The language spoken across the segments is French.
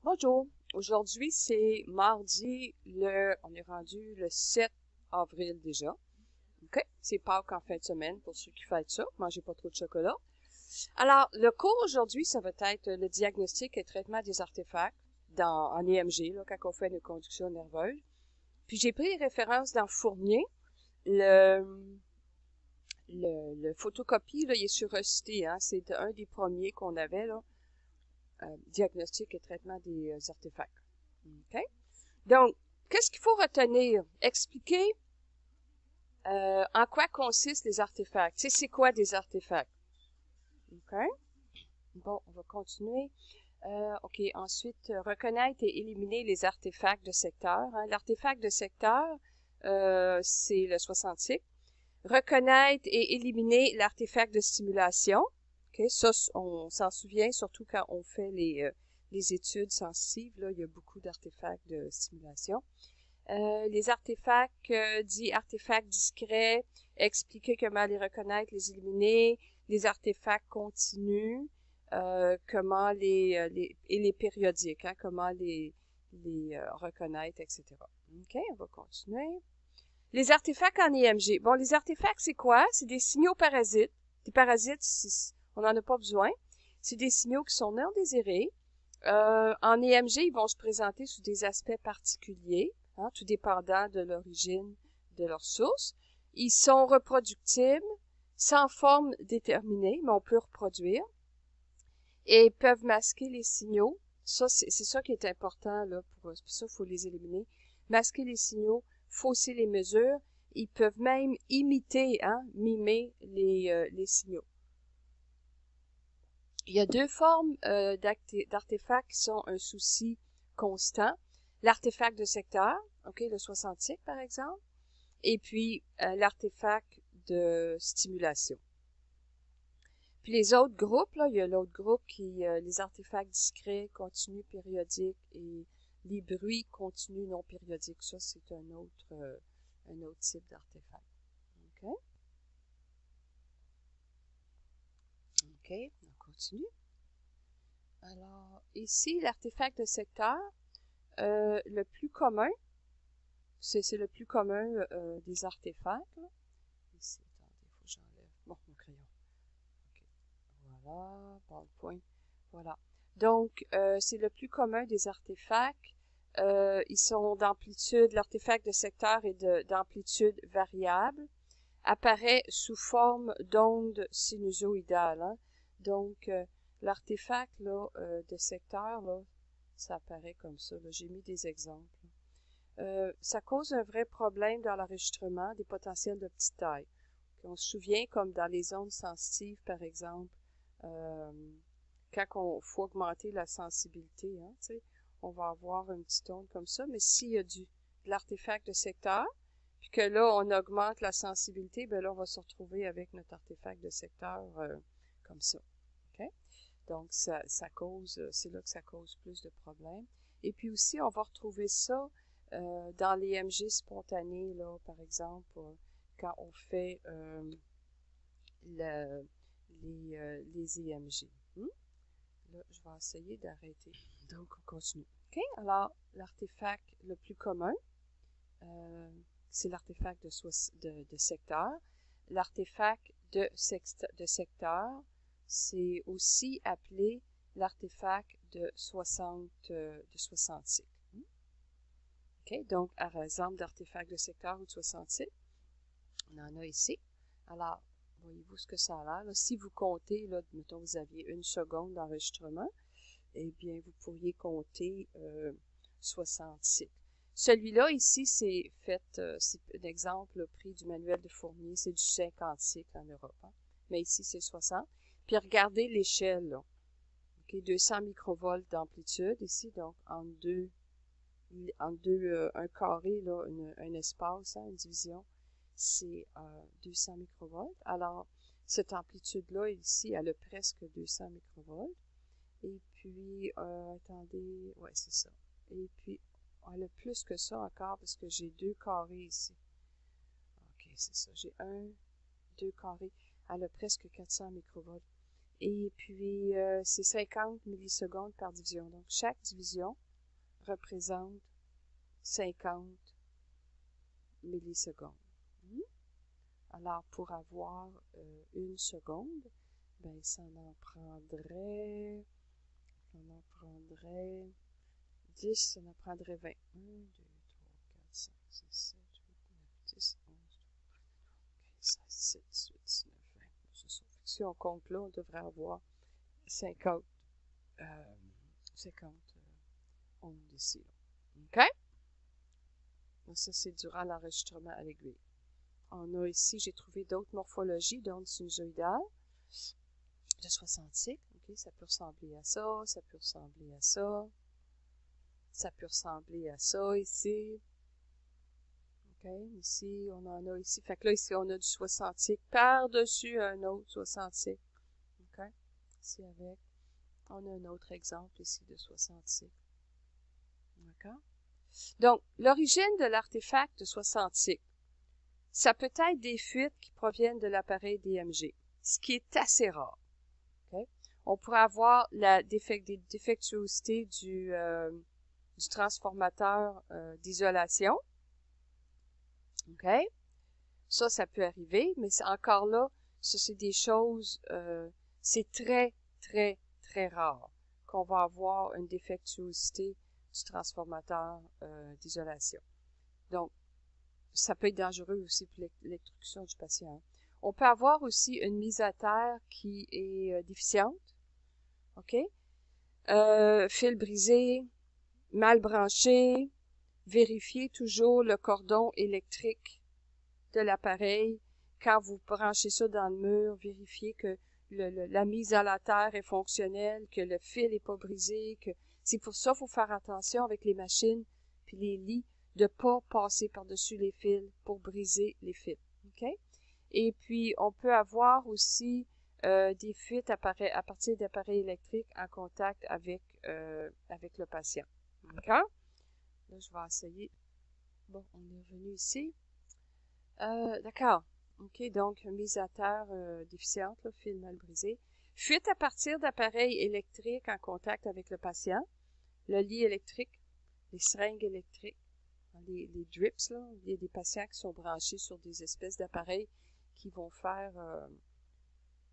Bonjour, aujourd'hui c'est mardi, on est rendu le 7 avril déjà. OK? C'est Pâques en fin de semaine pour ceux qui fêtent ça. Mangez pas trop de chocolat. Alors, le cours aujourd'hui, ça va être le diagnostic et traitement des artefacts en EMG, là, quand on fait une conduction nerveuse. Puis j'ai pris référence dans Fournier. Le, le photocopie, là, il est sur Recité, hein. C'est un des premiers qu'on avait, là. Diagnostic et traitement des artefacts. OK? Donc, qu'est-ce qu'il faut retenir? Expliquer en quoi consistent les artefacts. Tu sais, c'est quoi des artefacts? OK? Bon, on va continuer. OK, ensuite, reconnaître et éliminer les artefacts de secteur. Hein. L'artefact de secteur, c'est le 66. Reconnaître et éliminer l'artefact de stimulation. OK, ça, on s'en souvient, surtout quand on fait les études sensitives. Là, il y a beaucoup d'artefacts de stimulation. Les artefacts dits artefacts discrets, expliquer comment les reconnaître, les éliminer, les artefacts continus, comment et les périodiques, hein, comment les reconnaître, etc. OK, on va continuer. Les artefacts en EMG. Bon, les artefacts, c'est quoi? C'est des signaux parasites. Des parasites, on n'en a pas besoin. C'est des signaux qui sont non désirés. En EMG, ils vont se présenter sous des aspects particuliers, hein, tout dépendant de l'origine de leur source. Ils sont reproductibles, sans forme déterminée, mais on peut reproduire. Et peuvent masquer les signaux. Ça, c'est ça qui est important, là, pour ça, il faut les éliminer. Masquer les signaux, fausser les mesures. Ils peuvent même imiter, hein, mimer les signaux. Il y a deux formes d'artefacts qui sont un souci constant. L'artefact de secteur, OK, le 66 par exemple, et puis l'artefact de stimulation. Puis les autres groupes, là, il y a l'autre groupe qui les artefacts discrets, continus, périodiques et les bruits continus non périodiques. Ça, c'est un autre type d'artefact. OK? OK, on continue. Alors, ici, l'artefact de secteur, le plus commun, c'est le plus commun des artefacts. Là. Ici, attendez, il faut que j'enlève. Bon, mon crayon. OK. Voilà, point. Voilà. Donc, c'est le plus commun des artefacts. Ils sont d'amplitude, l'artefact de secteur est d'amplitude variable. Apparaît sous forme d'onde sinusoïdale. Hein. Donc, l'artefact là, de secteur, là, ça apparaît comme ça. J'ai mis des exemples. Ça cause un vrai problème dans l'enregistrement des potentiels de petite taille. On se souvient, comme dans les ondes sensitives, par exemple, quand il faut augmenter la sensibilité, hein, on va avoir une petite onde comme ça, mais s'il y a de l'artefact de secteur, puis que là, on augmente la sensibilité, ben là, on va se retrouver avec notre artefact de secteur comme ça. Okay? Donc, ça cause, c'est là que ça cause plus de problèmes. Et puis aussi, on va retrouver ça dans l'EMG spontané, là, par exemple, quand on fait les EMG. Là, je vais essayer d'arrêter. Donc, on continue. OK? Alors, l'artefact le plus commun, c'est l'artefact de secteur. L'artefact de secteur, c'est aussi appelé l'artefact de 66. OK? Donc, par exemple, d'artefact de secteur ou de 66, on en a ici. Alors, voyez-vous ce que ça a l'air. Si vous comptez, là, mettons, vous aviez 1 seconde d'enregistrement, eh bien, vous pourriez compter 66. Celui-là, ici, c'est un exemple pris du manuel de Fournier, c'est du 50 cycles en Europe. Hein. Mais ici, c'est 60. Puis regardez l'échelle, là. Okay, 200 microvolts d'amplitude ici, donc en deux un carré, là, un espace, hein, une division, c'est 200 microvolts. Alors, cette amplitude-là, ici, elle a presque 200 microvolts. Et puis, attendez, ouais, c'est ça. Et puis, elle a plus que ça encore parce que j'ai 2 carrés ici. OK, c'est ça. J'ai 2 carrés. Elle a presque 400 microvolts. Et puis, c'est 50 millisecondes par division. Donc, chaque division représente 50 millisecondes. Alors, pour avoir 1 seconde, ben, ça en prendrait 10, ça en prendrait 20. 1, 2, 3, 4, 5, 6, 7, 8, 9, 10, 11, 12, 15, 16, 17, 18, 19, 20. C'est ça. Si on compte là, on devrait avoir 50 ondes ici. OK? Donc ça, c'est durant l'enregistrement à l'aiguille. On a ici, j'ai trouvé d'autres morphologies d'ondes sinusoïdales de 60 cycles. Okay? Ça peut ressembler à ça, ça peut ressembler à ça, ça peut ressembler à ça ici. OK? Ici, on en a ici. Fait que là, ici, on a du 60 cycles par-dessus un autre 60 cycles. OK? Ici, avec, on a un autre exemple ici de 60 cycles. D'accord? Donc, l'origine de l'artefact de 60 cycles, ça peut être des fuites qui proviennent de l'appareil DMG, ce qui est assez rare. Okay? On pourrait avoir des défectuosités du transformateur d'isolation. OK? Ça peut arriver, mais encore là, ça c'est des choses, c'est très, très, très rare qu'on va avoir une défectuosité du transformateur d'isolation. Donc, ça peut être dangereux aussi pour l'électrocution du patient. On peut avoir aussi une mise à terre qui est déficiente. OK? Fil brisé, mal branché. Vérifiez toujours le cordon électrique de l'appareil. Quand vous branchez ça dans le mur, vérifiez que la mise à la terre est fonctionnelle, que le fil n'est pas brisé. C'est pour ça qu'il faut faire attention avec les machines puis les lits de ne pas passer par-dessus les fils pour briser les fils. OK? Et puis, on peut avoir aussi des fuites à partir d'appareils électriques en contact avec le patient. D'accord? Là, je vais essayer. Bon, on est revenu ici. D'accord. OK, donc, mise à terre déficiente, là, fil mal brisé. Fuite à partir d'appareils électriques en contact avec le patient. Le lit électrique, les seringues électriques, les drips, là. Il y a des patients qui sont branchés sur des espèces d'appareils qui vont faire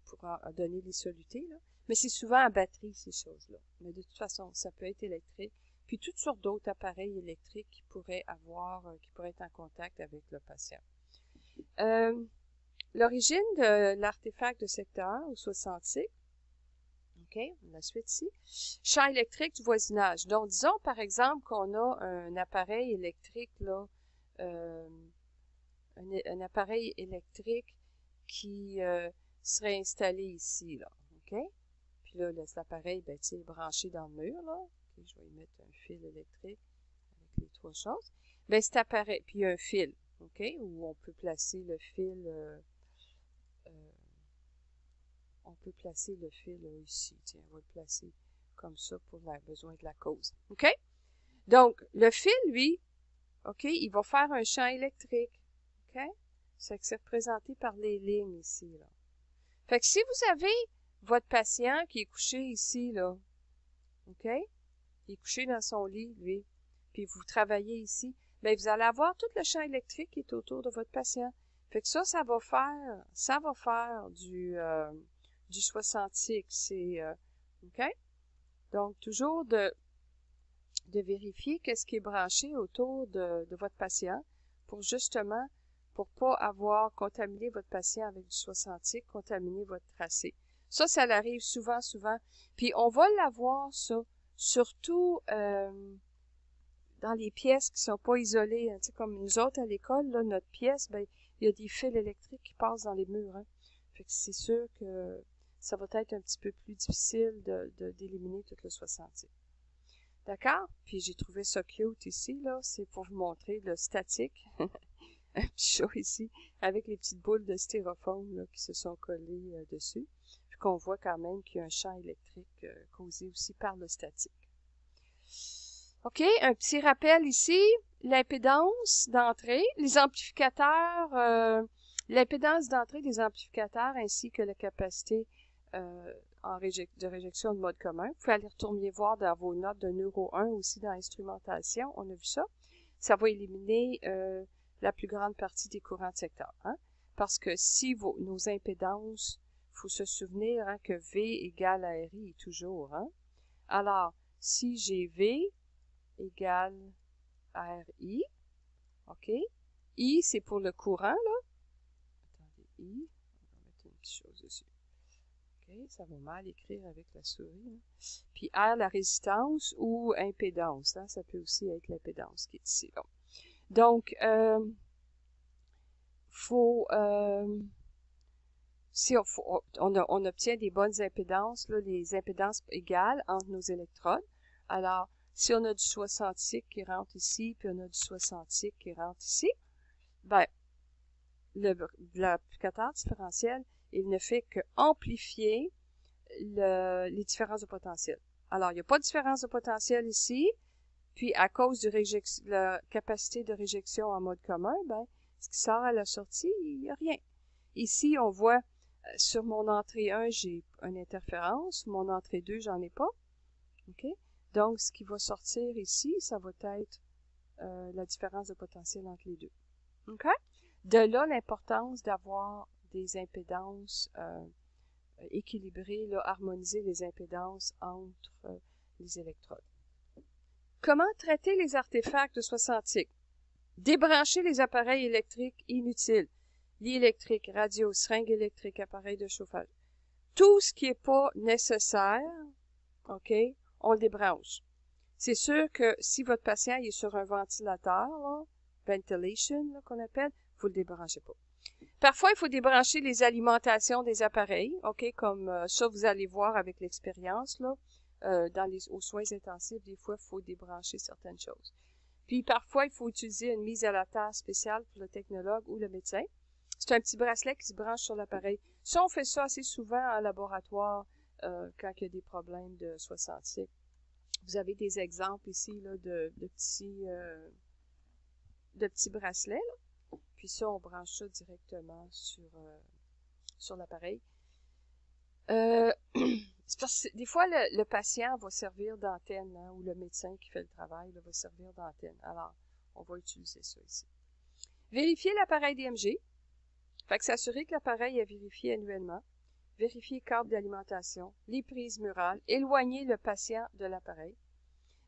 pour donner les solutés, là. Mais c'est souvent à batterie, ces choses-là. Mais de toute façon, ça peut être électrique. Puis toutes sortes d'autres appareils électriques qui pourraient être en contact avec le patient. L'origine de l'artefact de secteur ou 60 cycles. OK, la suite ici. Champ électrique du voisinage. Donc, disons par exemple qu'on a un appareil électrique, là, un appareil électrique qui serait installé ici, là. OK? Puis là, cet appareil, ben, est branché dans le mur, là. Okay, je vais y mettre un fil électrique avec les 3 choses. Ben, cet appareil, puis un fil, OK? Où on peut placer le fil, ici. Tiens, on va le placer comme ça pour le besoin de la cause. OK? Donc, le fil, lui, OK, il va faire un champ électrique. OK? C'est représenté par les lignes ici, là. Fait que si vous avez votre patient qui est couché ici, là, OK? Il est couché dans son lit, lui, puis vous travaillez ici, bien, vous allez avoir tout le champ électrique qui est autour de votre patient. Fait que ça va faire du 60 cycles. C'est, OK? Donc, toujours de vérifier qu'est-ce qui est branché autour de votre patient pour justement, pour pas avoir contaminé votre patient avec du 60 cycles, contaminer votre tracé. Ça arrive souvent. Puis, on va l'avoir, ça, surtout dans les pièces qui sont pas isolées. Hein. Tu sais, comme nous autres à l'école, là, notre pièce, ben, il y a des fils électriques qui passent dans les murs. Hein. Fait que c'est sûr que ça va être un petit peu plus difficile d'éliminer tout le 60 cycles. D'accord? Puis j'ai trouvé ça cute ici, là. C'est pour vous montrer le statique. Un petit chat ici, avec les petites boules de styrofoam là, qui se sont collées dessus. Puis qu'on voit quand même qu'il y a un champ électrique causé aussi par le statique. OK, un petit rappel ici. L'impédance d'entrée, les amplificateurs, l'impédance d'entrée des amplificateurs ainsi que la capacité de réjection de mode commun. Vous pouvez aller retourner voir dans vos notes de Neuro 1 aussi dans l'instrumentation, on a vu ça. Ça va éliminer la plus grande partie des courants de secteur. Hein? Parce que si nos impédances, il faut se souvenir hein, que V égale à RI toujours. Hein? Alors, si j'ai V égale à RI, OK? I, c'est pour le courant, là. Attendez, I, on va mettre une petite chose dessus. OK, ça va mal écrire avec la souris. Hein? Puis R, la résistance ou impédance. Hein? Ça peut aussi être l'impédance qui est ici. Là. Donc, si on obtient des bonnes impédances, là, les impédances égales entre nos électrodes. Alors, si on a du 60 qui rentre ici, puis on a du 60 qui rentre ici, ben, l'amplificateur différentiel, il ne fait que amplifier les différences de potentiel. Alors, il n'y a pas de différence de potentiel ici, puis à cause de la capacité de réjection en mode commun, ben, ce qui sort à la sortie, il n'y a rien. Ici, on voit, sur mon entrée 1, j'ai une interférence, mon entrée 2, j'en ai pas. OK? Donc, ce qui va sortir ici, ça va être la différence de potentiel entre les deux. OK? De là, l'importance d'avoir des impédances équilibrées, là, harmoniser les impédances entre les électrodes. Comment traiter les artefacts de 60? Débrancher les appareils électriques inutiles. Lit électrique, radio, seringue électrique, appareil de chauffage. Tout ce qui n'est pas nécessaire, OK, on le débranche. C'est sûr que si votre patient est sur un ventilateur, là, ventilation, qu'on appelle, vous le débranchez pas. Parfois, il faut débrancher les alimentations des appareils, OK, comme ça, vous allez voir avec l'expérience, là, aux soins intensifs, des fois, il faut débrancher certaines choses. Puis, parfois, il faut utiliser une mise à la terre spéciale pour le technologue ou le médecin. C'est un petit bracelet qui se branche sur l'appareil. Ça, on fait ça assez souvent en laboratoire quand il y a des problèmes de 60. Vous avez des exemples ici là, de petits bracelets. Là. Puis ça, on branche ça directement sur l'appareil. Des fois, le patient va servir d'antenne, hein, ou le médecin qui fait le travail là, va servir d'antenne. Alors, on va utiliser ça ici. Vérifier l'appareil DMG. Fait que s'assurer que l'appareil est vérifié annuellement. Vérifier le câble d'alimentation, les prises murales, éloigner le patient de l'appareil.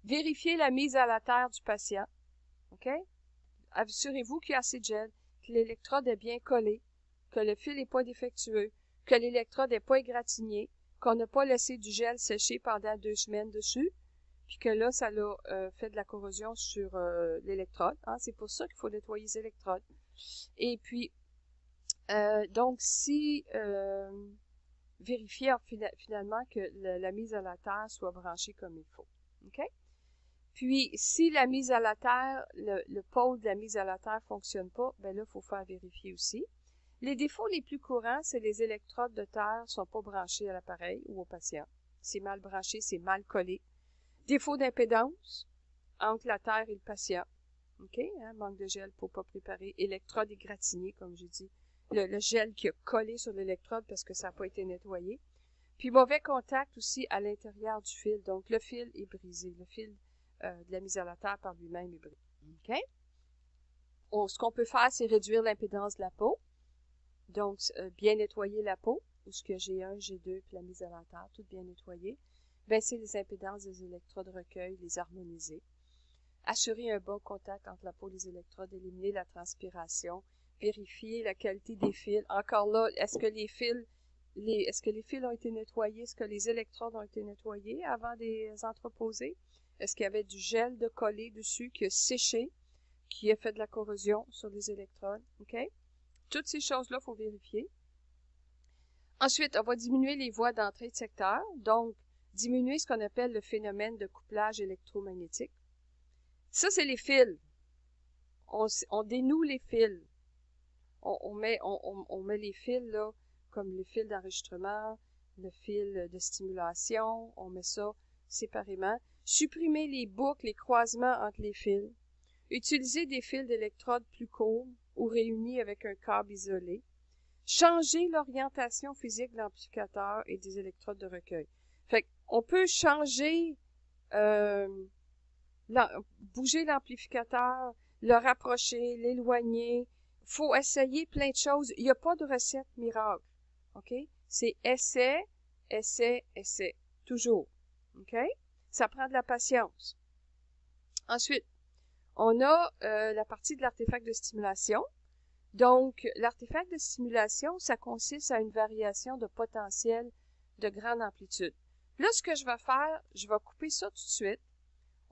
Vérifier la mise à la terre du patient. OK? Assurez-vous qu'il y a assez de gel, que l'électrode est bien collée, que le fil n'est pas défectueux, que l'électrode n'est pas égratignée, qu'on n'a pas laissé du gel sécher pendant 2 semaines dessus, puis que là, ça a fait de la corrosion sur l'électrode. Hein? C'est pour ça qu'il faut nettoyer les électrodes. Et puis, donc, si vérifier finalement que la mise à la terre soit branchée comme il faut. OK? Puis, si la mise à la terre, le pôle de la mise à la terre ne fonctionne pas, ben là, il faut faire vérifier aussi. Les défauts les plus courants, c'est les électrodes de terre ne sont pas branchées à l'appareil ou au patient. C'est mal branché, c'est mal collé. Défaut d'impédance entre la terre et le patient. OK? Hein, manque de gel pour pas préparer. Électrode égratignée, comme j'ai dit. Le gel qui a collé sur l'électrode parce que ça n'a pas été nettoyé. Puis mauvais contact aussi à l'intérieur du fil. Donc, le fil est brisé. Le fil de la mise à la terre par lui-même est brisé. OK? Ce qu'on peut faire, c'est réduire l'impédance de la peau. Donc, bien nettoyer la peau, ou ce que G1, G2, puis la mise à la terre, tout bien nettoyé. Baisser les impédances des électrodes recueil, les harmoniser. Assurer un bon contact entre la peau et les électrodes, éliminer la transpiration, vérifier la qualité des fils. Encore là, est-ce que les fils ont été nettoyés? Est-ce que les électrodes ont été nettoyés avant de les entreposer? Est-ce qu'il y avait du gel de collé dessus qui a séché, qui a fait de la corrosion sur les électrodes? OK? Toutes ces choses-là, il faut vérifier. Ensuite, on va diminuer les voies d'entrée de secteur, donc diminuer ce qu'on appelle le phénomène de couplage électromagnétique. Ça, c'est les fils. On dénoue les fils. On met les fils là, comme le fil d'enregistrement, le fil de stimulation, on met ça séparément. Supprimer les boucles, les croisements entre les fils. Utiliser des fils d'électrodes plus courts ou réunis avec un câble isolé. changer l'orientation physique de l'amplificateur et des électrodes de recueil. Fait qu'on peut changer, bouger l'amplificateur, le rapprocher, l'éloigner. Faut essayer plein de choses. Il n'y a pas de recette miracle. OK? C'est essai, essai, essai. Toujours. OK? Ça prend de la patience. Ensuite, on a la partie de l'artefact de stimulation. Donc, l'artefact de stimulation, ça consiste à une variation de potentiel de grande amplitude. Là, ce que je vais faire, je vais couper ça tout de suite.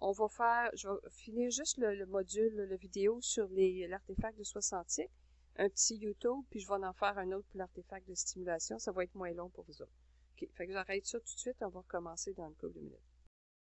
Je vais finir juste le module, le vidéo sur l'artefact de 60 un petit YouTube, puis je vais en faire un autre pour l'artefact de stimulation. Ça va être moins long pour vous autres. OK, fait que j'arrête ça tout de suite, on va recommencer dans le couple de minutes.